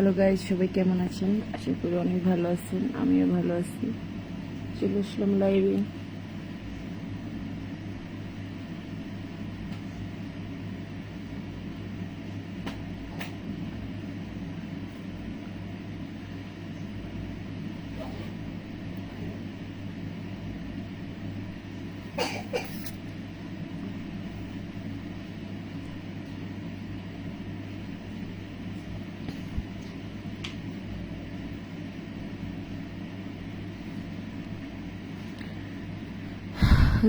Hello guys, সবাই কেমন আছেন? আশা করি অনেক ভালো আছেন। আমিও ভালো আছি। চলে আসলাম লাইভে।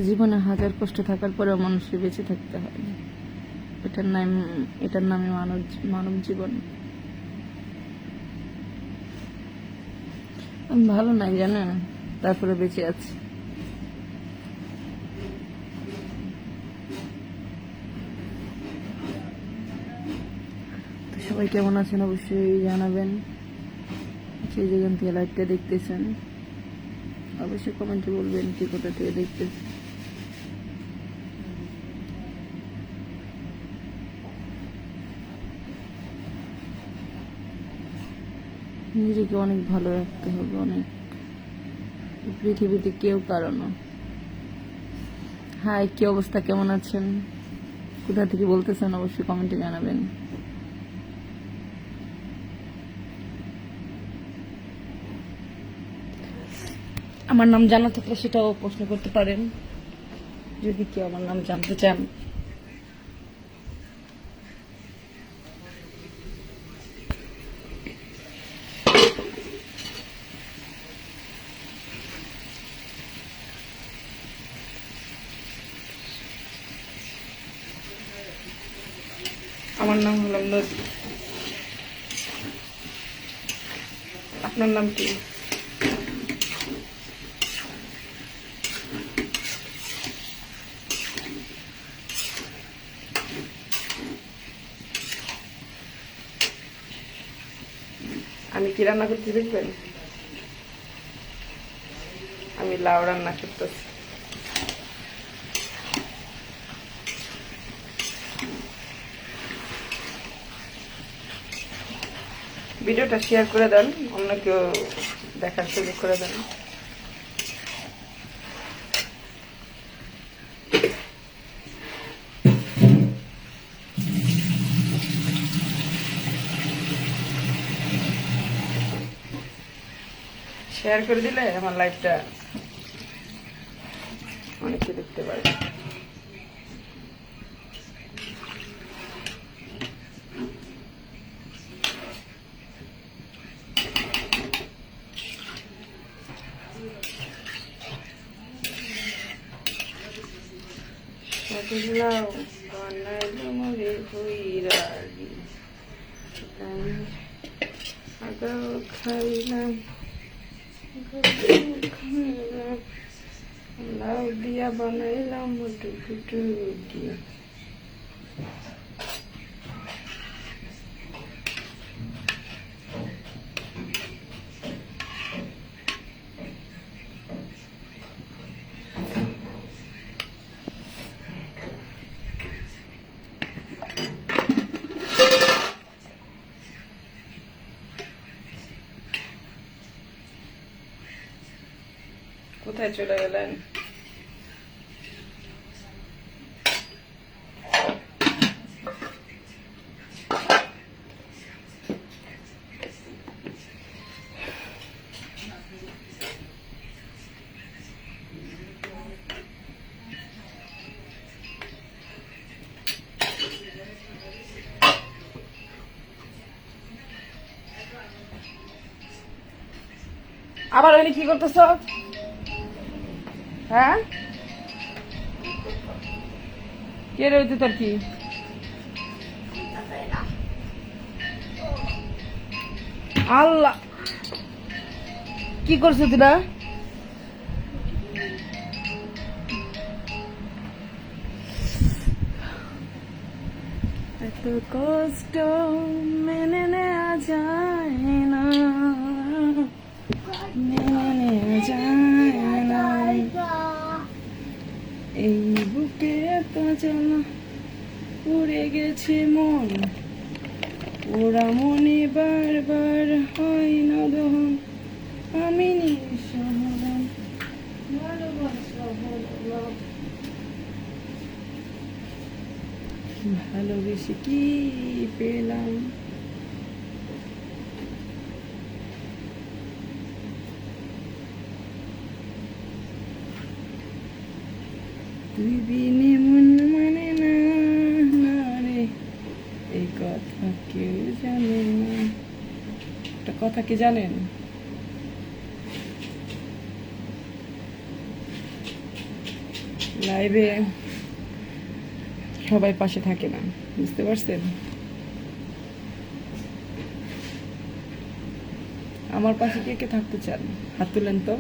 জীবনে হাজার কষ্ট থাকার পরেও মানুষকে বেঁচে থাকতে হয়। এটার নামে মানব জীবন। আমি ভালো নাই জানেন, তারপরে বেঁচে আছি। তো সবাই কেমন আছেন অবশ্যই জানাবেন। সেই যেখান থেকে লাইভটা দেখতেছেন অবশ্যই কমেন্টে বলবেন কি কোথা থেকে দেখতেছেন। নিজেকে অনেক ভালো রাখতে হবে, অনেক। পৃথিবীতে কেউ কারো না। হাই, কি অবস্থা, কেমন আছেন, কোথা থেকে বলতেছেন অবশ্যই কমেন্টে জানাবেন। আমার নাম জানা থাকলে সেটাও প্রশ্ন করতে পারেন যদি কেউ আমার নাম জানতে চান। আমার নাম হলাম নদী। আপনার নাম কি? আমি কি রান্না করতে দেখবেন? আমি লাউ রান্না করতেছি। ভিডিওটা শেয়ার করে দেন, অন্য কেউ দেখার সুযোগ করে দেন। শেয়ার করে দিলে আমার লাইভটা অনেকে দেখতে পারে। লাউ বানাইলো মরে হইরাগি, আগাও খাইলাম লাউ দিয়া বানাইলাম টুকুটুকি। কোথায় চলে গেলেন? আবার এনে কি করতেছ? হ্যাঁ, কে রয়েছে তোর? কি আল্লাহ, কি করছো তোরা? এত কষ্ট মেনে নেওয়া যায় না, মেনে নেওয়া যায় না। এই বুকে এত জ্বালা, পুড়ে গেছে মন, ওরা মনে বারবার হয় না দহন, আমি নিঃসহন ভালোবাসা হলো ভালোবেসে কি পেলাম। তুই বিনে মন মানে না, না রে, এই কথা কেউ জানে না। একটা কথা কি জানেন? লাইভে সবাই পাশে থাকে না, বুঝতে পারছেন? আমার পাশে কে কে থাকতে চান হাত তুলেন তো।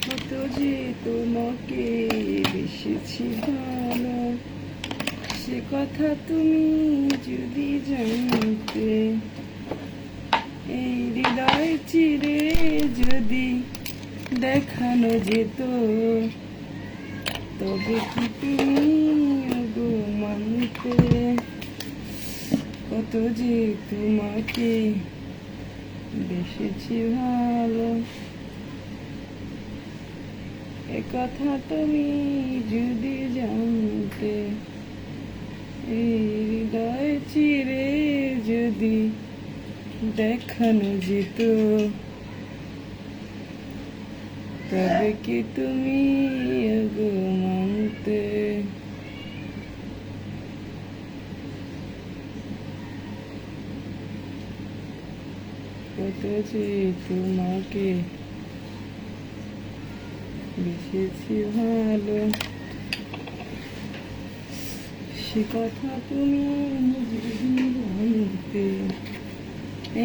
কত যে তোমাকে বেসেছি ভালো, সে কথা তুমি যদি জানতে, এই হৃদয় চিরে যদি দেখানো যেত, তবে কি তুমি গো মানতে। কত যে তোমাকে বেসেছি ভালো, এ কথা তুমি যদি জানতে, এই হৃদয় চিরে যদি দেখানো যেত, তবে কি তুমি গো মানতে। কত যে তোমাকে বেসেছি ভালো, সে কথা তুমি যদি জানতে,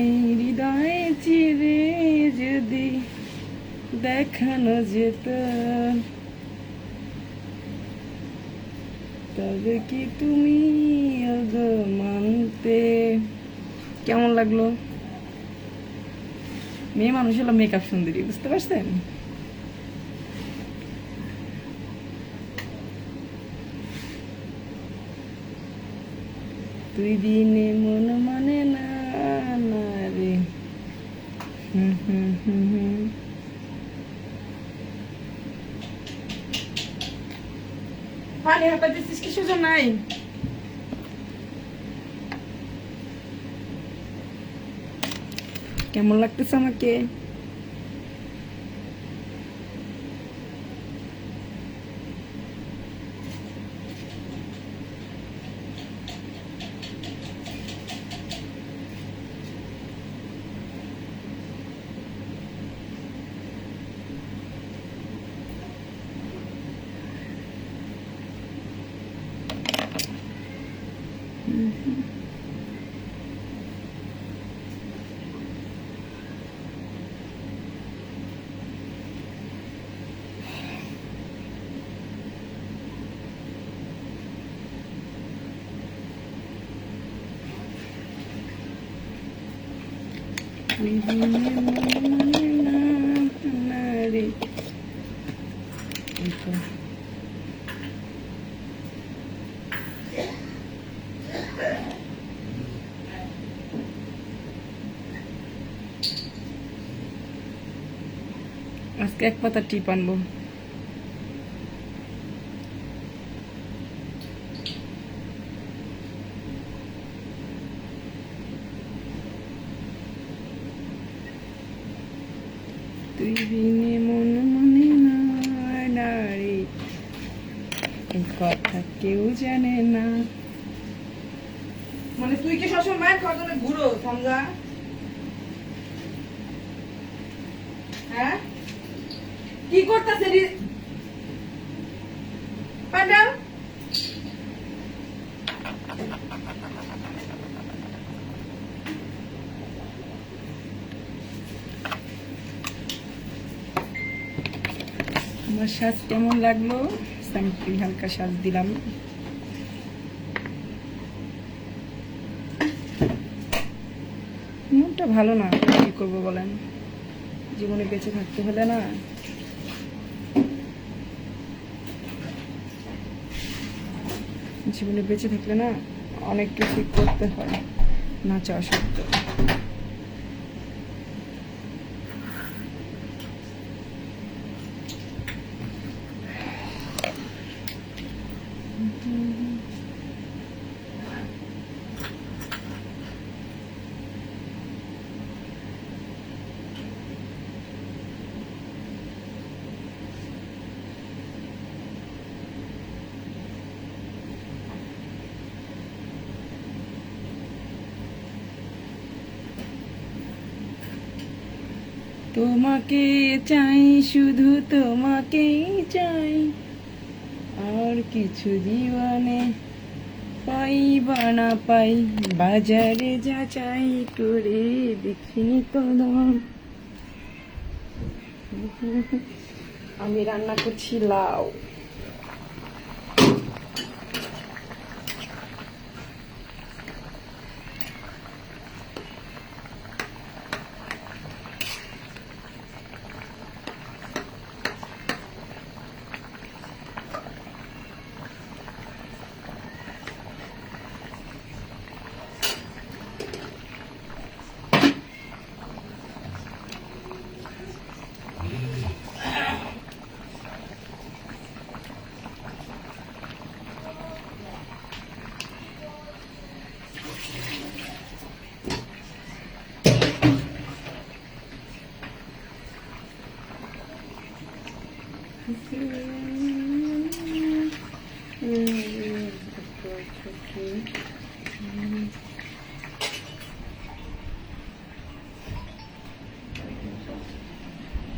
এই হৃদয়ে চিরে যদি দেখানো যেত, তবে কি তুমি গো মানতে। কেমন লাগলো? মেয়ে মানুষ হলো মেকআপ সুন্দরী, বুঝতে পারছেন? তুই বিনে মন মানে না, না রে। পানি হাঁটা দিচ্ছিস কি সুযোগ নাই? কেমন লাগতেছে আমাকে? আজকে এক পাতা টিপ আনবো। তুই বিনে মন মনে না রে, এই কথা কেউ জানে না। মানে তুই কি সবসময় মায়ের খাওয়ার জন্য ঘুরো সমঝা? হ্যাঁ কি করতেছে পান্ডাল? আমার সাজ কেমন লাগলো? সিম্পল হালকা সাজ দিলাম। মনটা ভালো না, কি করবো বলেন? জীবনে বেঁচে থাকতে হলে না জীবনে বেঁচে থাকলে না অনেক কিছু করতে হয় না চাওয়া সত্ত্বেও। তোমাকে চাই, শুধু তোমাকেই চাই, আর কিছু জীবনে পাই বা না পাই, বাজারে যা চাই করে দেখিনি তো দাম। আমি রান্না করছি লাউ।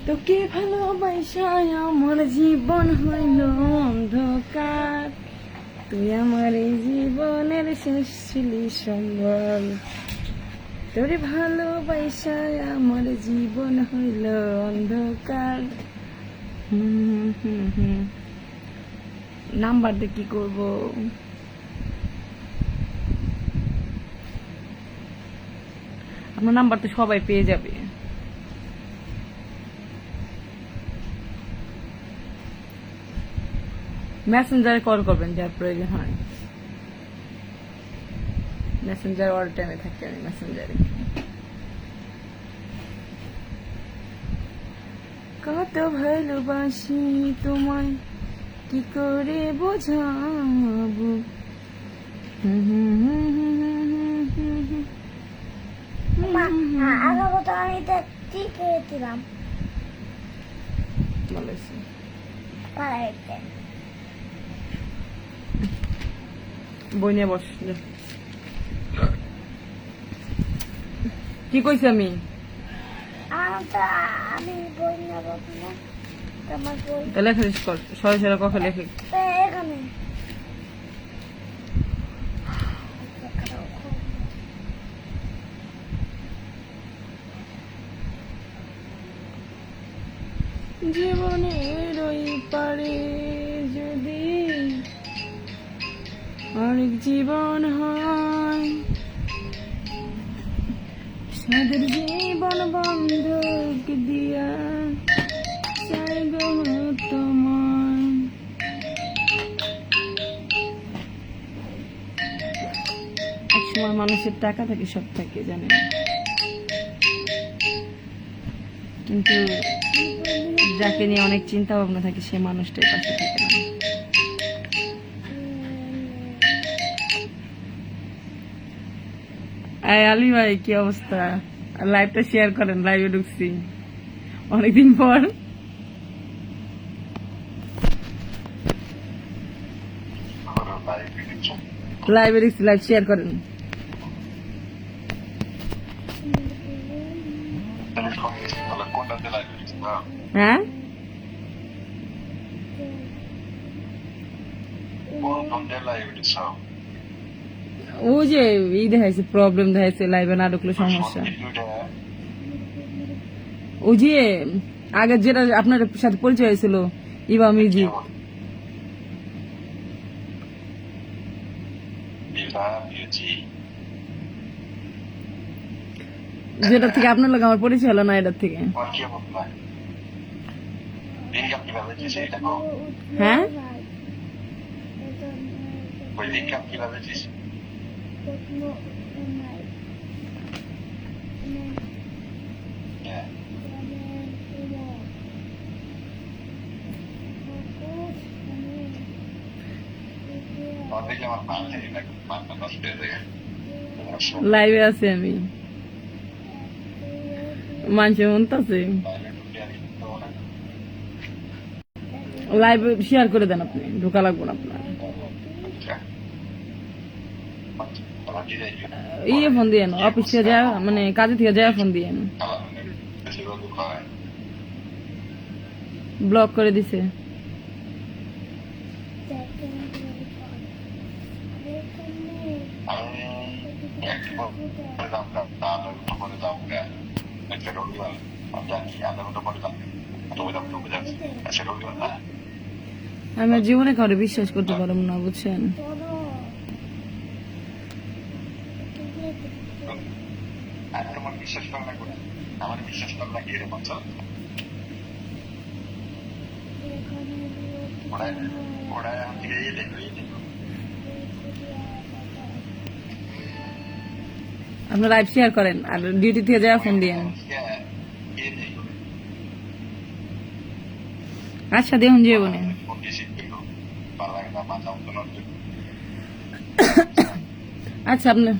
তোকে ভালোবাসায় আমার জীবন হইল অন্ধকার, তুই আমার এই জীবনের শেষ ছিলি সম্বল। তোর ভালোবাসায় আমার জীবন হইল অন্ধকার। নাম্বার দিয়ে কি করবো? আমার নাম্বার তো সবাই পেয়ে যাবে। মেসেঞ্জারে কল করবেন যার প্রয়োজন হয়। মেসেঞ্জার অল টাইমে থাকি আমি মেসেঞ্জারে। কত ভালোবাসি তোমায় কি করে বোঝাবো। বই নিয়ে বস। কি কইছি আমি? লেখা শেষ কর, সরাসরি কখন লেখে। জীবনের ওই পারে যদি অনেক জীবন হয়, সাদের জীবন বন্ধক দিয়া চাই গো তোমায়। একসময় মানুষের টাকা থাকে, সব থাকে জানেন, কিন্তু যাকে নিয়ে অনেক চিন্তা ভাবনা থাকে সে মানুষটাই পাশে থাকে না। আলী ভাই কি অবস্থা? লাইভটা শেয়ার করেন, লাইভে ঢুকছি অনেকদিন পর। লাইভে ঢুকছি, লাইভ শেয়ার করেন। হ্যাঁ ও যে ই দেখাইছে, প্রবলেম দেখাইছে, লাইভে না ঢুকলে সমস্যা। ও যে আগে যেটা আপনার সাথে পরিচয় হয়েছিল, ইবা মিউজিক, যেটা থেকে আপনার লোক আমার পরিচয় হলো না, এটার থেকে। হ্যাঁ লাইভে আছে, আমি মানুষের মনতাছে। লাইভ শেয়ার করে দেন, আপনি ঢোকা লাগবো না আপনার। ইয়ে ফোন দিয়ে অফিস থেকে যা, মানে কাজে থেকে যায় ফোন দিয়ে ব্লক করে দিছে। আমি জীবনে কাউরে বিশ্বাস করতে পারবো না, বুঝছেন? আপনার লাইভ শেয়ার করেন আর ডিউটি থেকে যাওয়া ফোন দিয়ে। আচ্ছা দেখুন জীবনে আচ্ছা আপনি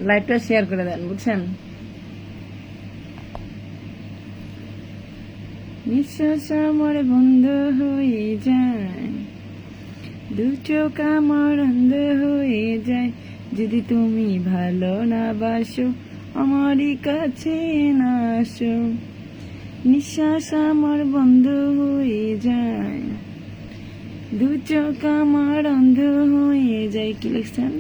লাইভটা শেয়ার করে দেন, বুঝছেন? নিঃশ্বাস আমার বন্ধ হয়ে যায়, দু চোখ আমার অন্ধ হয়ে যায়, যদি তুমি ভালো না বাসো আমারই কাছে না আসো। নিঃশ্বাস আমার বন্ধ হয়ে যায়, দু চোখ আমার অন্ধ হয়ে যায়। কি লিখছেন?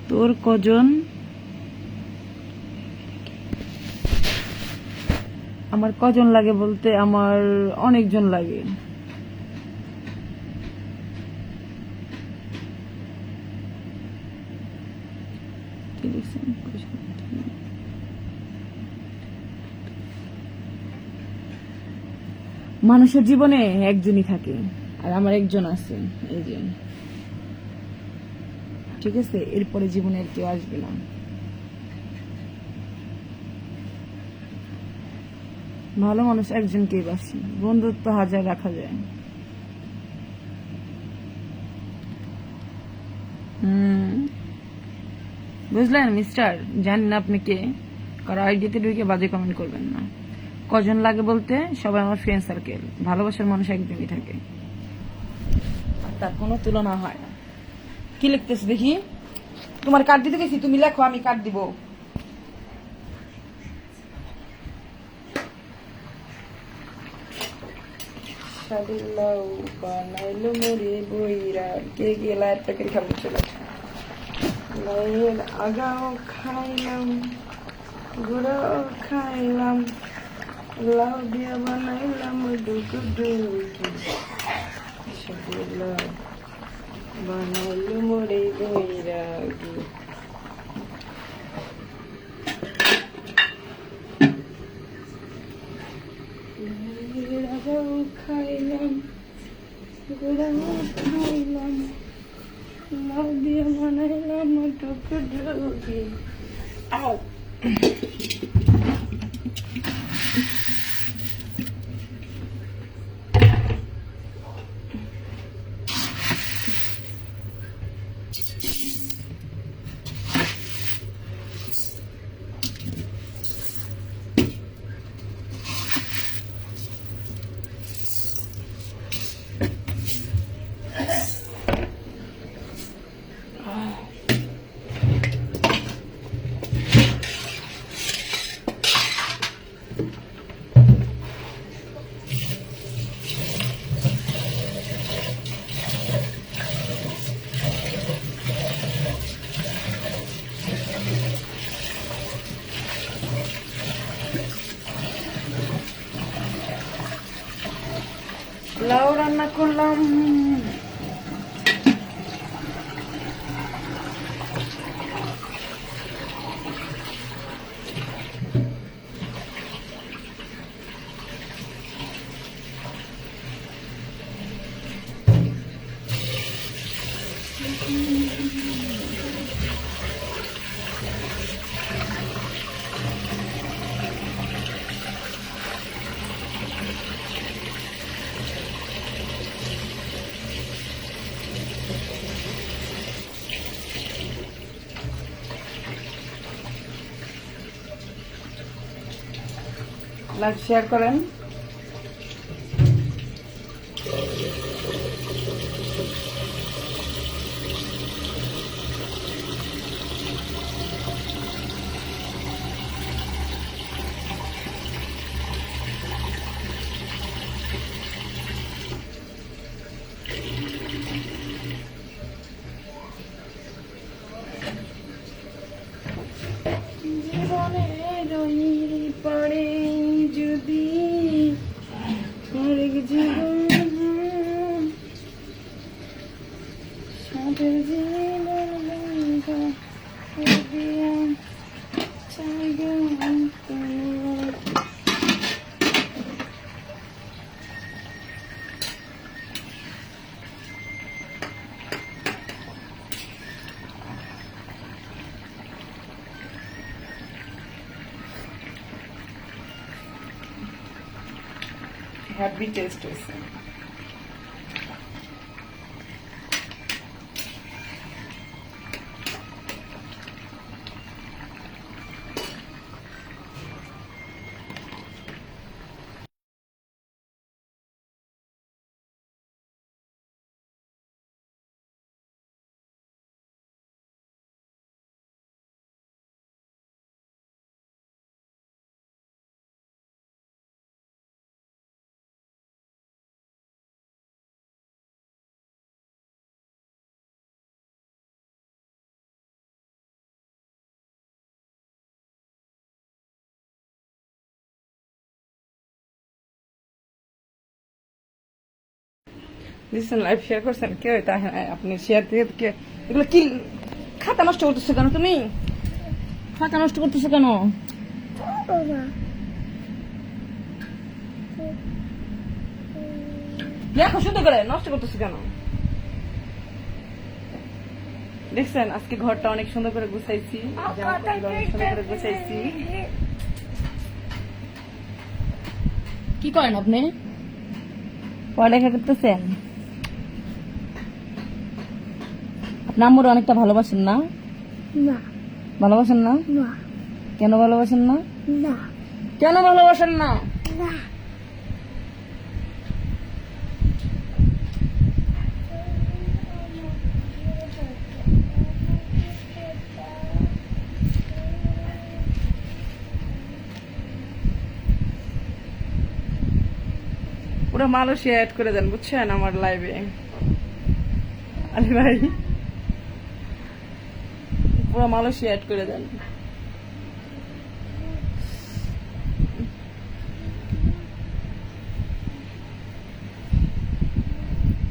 তোর কজন? আমার কজন লাগে বলতে আমার অনেকজন লাগে। মানুষের জীবনে একজনই থাকে, আর আমার একজন আছে, এই যে। ঠিক আছে, এরপরে জীবনে আর কেউ আসবে না। ভালো মানুষ একজনকেই বাসি, বন্ধুত্ব হাজার রাখা যায়। বুঝলেন মিস্টার? জানি না আপনি কে, কারো আইডিতে ঢুকে বাজে কমেন্ট করবেন না। কজন লাগে বলতে সবাই আমার ফ্রেন্ড সার্কেল, ভালোবাসার মানুষ একজনই থাকে, তার কোনো তুলনা হয় না। কি লিখতেছ দেখি? তোমার কার্ড দিতে গেছি, তুমি লেখো, আমি কার্ড দিব। বানাইলো মোরে বইরা, কে গেলা একটা করে খাবো, চলে লাইয়ের আগাও খাইলাম, গুড়াও খাইলাম, লাউ দিয়া বানাইলাম ডুকু ডুকি, বানাইলো মোরে বইরা। খাইলাম, লাউ দিয়ে বানাইলাম টুকটুকি। আও লাউ রান্না করলাম। লাইক শেয়ার করেন। জীবনের ওই পারে যদি আরেক জীবন সাথের জীবন চাই গো তোমার। হ্যাপি টেস্ট হয়েছে। দিচ্ছেন লাইভ শেয়ার করছেন কেউ, তা হ্যাঁ আপনি শেয়ার দিয়ে এগুলো কি খাতা নষ্ট করতেছো কেন তুমি? খাতা নষ্ট করতেছো কেন? দেখো শুধু করে নষ্ট করতেছো কেন? দেখছেন আজকে ঘরটা অনেক সুন্দর করে গুছাইছি, অনেক সুন্দর করে গুছাইছি। কি করেন আপনি? পড়ালেখা করতেছেন? আপনার আম্মুর অনেকটা ভালোবাসেন না? না ভালোবাসেন না? না কেন ভালোবাসেন না? না কেন ভালোবাসেন না? না পুরো মালয়েশিয়া অ্যাড করে দেন বুঝছেন আমার লাইভে। আলী ভাই পুরো মালয়েশিয়া অ্যাড করে দেন।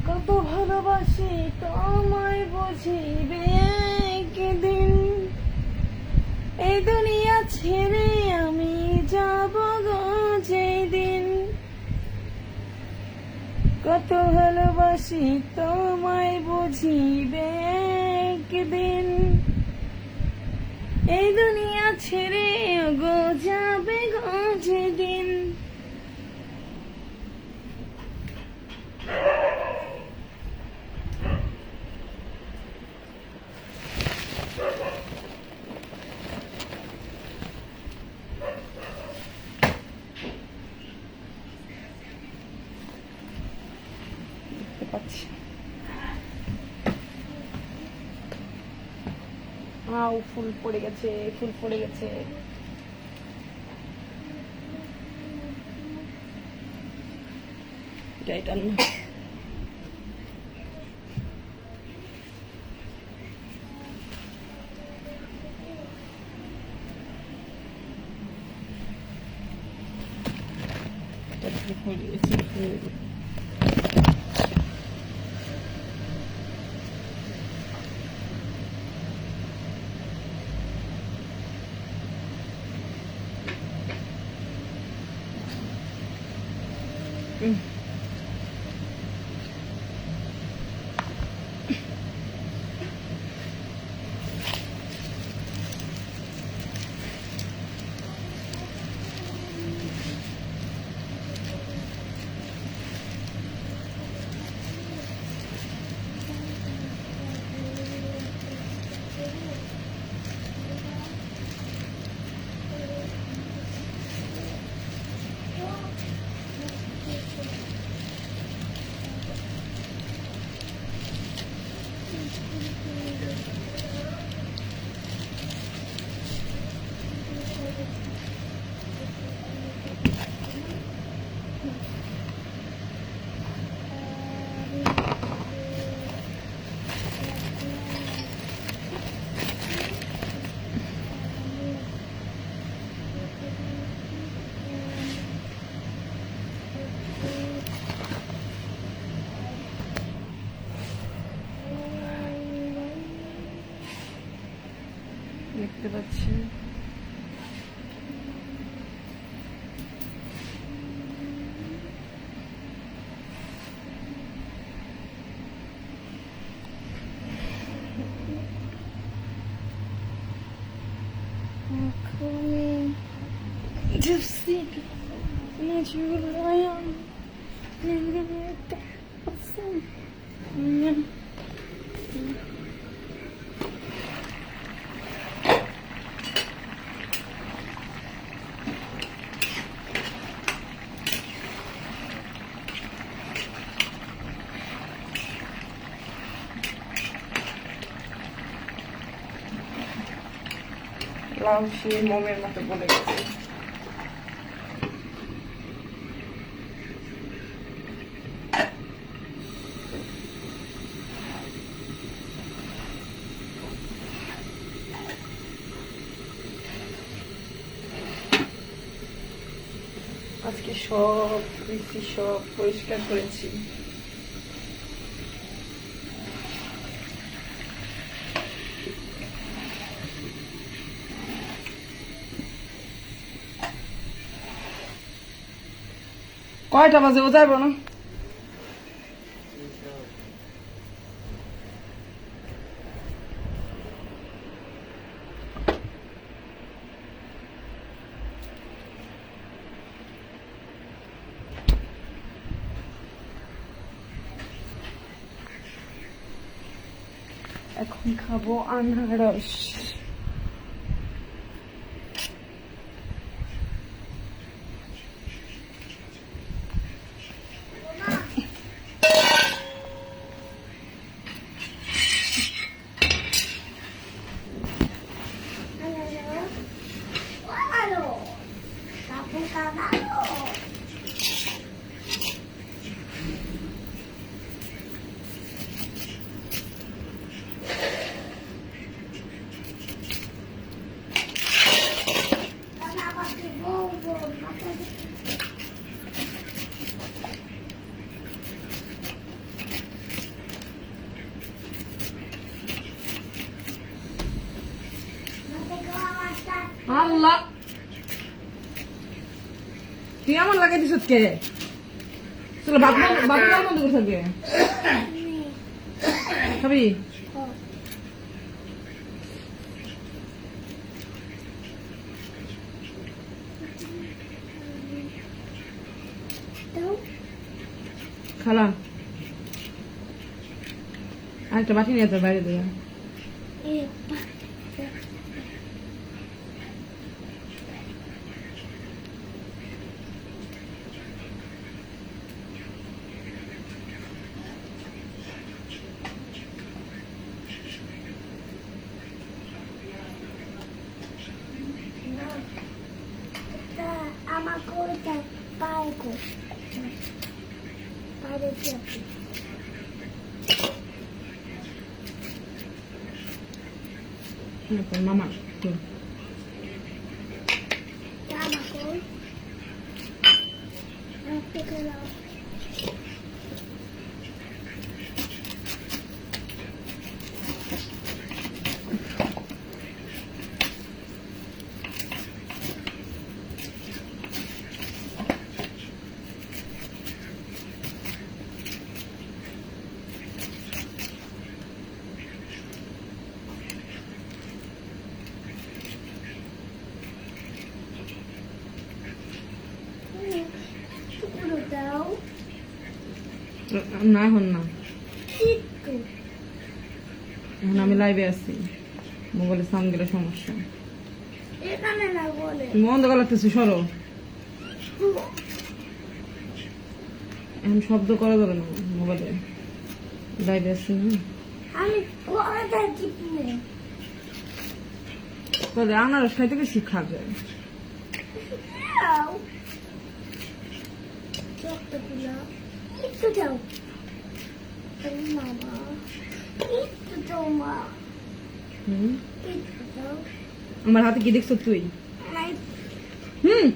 কত ভালোবাসি তোমায় বুঝিবে একদিন, এই দুনিয়া ছেড়ে আমি যাব গো যেদিন। কত ভালোবাসি তোমায় এই দুনিয়া ছেড়ে গো যাবে গো যেদিন। দেখতে পাচ্ছি ফুল পড়ে গেছে, ফুল পড়ে গেছে। এটা না ফুল গেছে, ফুল দেখতে পাচ্ছি। লাউ সে মোমের মতো বলে গেছে। আজকে সব পরিষ্কার করেছি। কয়টা বাজে ও যাইব না? এখন খাবো আনারস। আল্লাহ, তুই আমার লাগাই দিস কে? চলো বাবু বন্ধ করে থাকে খাবি। খালা আরেকটা বাটি নিয়ে তো বাইরে দিয়ে আমাকে ওইটা পায়ে কর পায়ে চেপে মামা আমাকে রাখতে গেলাম টুকরো দাও না এখন না একটু এখন আমি লাইভে আছি মোবাইলের সাউন্ড গেলে সমস্যা এখানে না বলে তুমি অন্ধকার লাগতেছো সরো এখন শব্দ করা যাবে না মোবাইলে লাইভে আছি না আমি পড়াটা টিপলে বলে আনারস খাইতে কি শিক্ষা যায় দাও চকটা একটু দাও মামা একটু দাও মা হুম একটু দাও আমার হাতে কি দেখছো তুই নাই হুম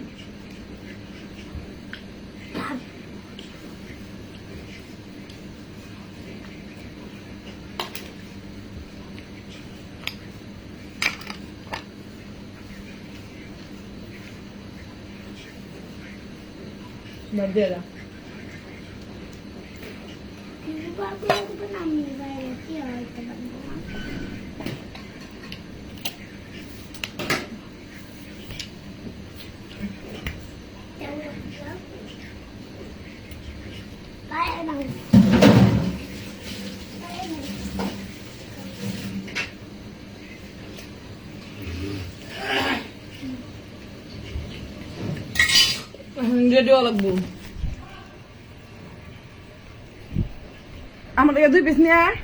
দিয়ে দাও আমি বাইরে কি হইতে পারবো না বাইরে না রেডিও লাগবো আমার থেকে 2 পিস নিয়ে আয়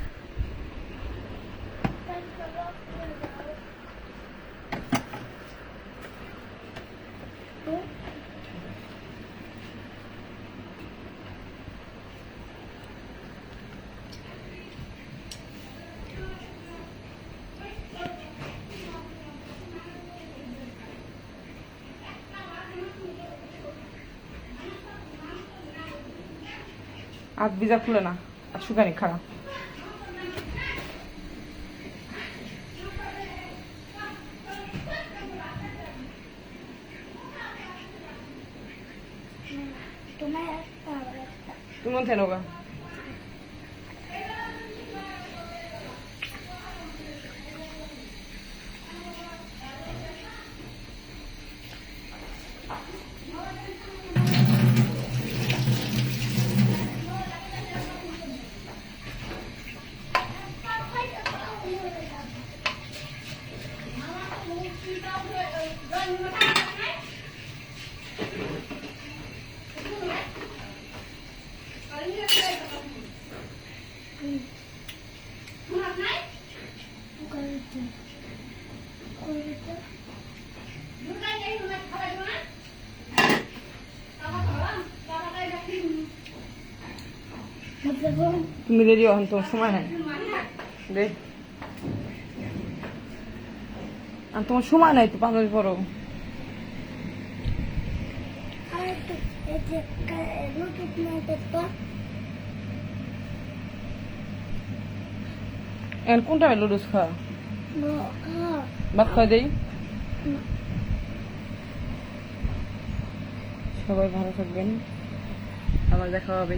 আর ভিজা খুলে না আর শুকানি খারাপ তোমার একটা আবার একটা তুমি মন থেনোগা তুমি রেডি হন তোমার সময় নাই রে আর তোমার সময় নাই তো 5 মিনিট পরও এখন কোনটা লুডুস খা ভাত খাই দেই সবাই ভালো থাকবেন আবার দেখা হবে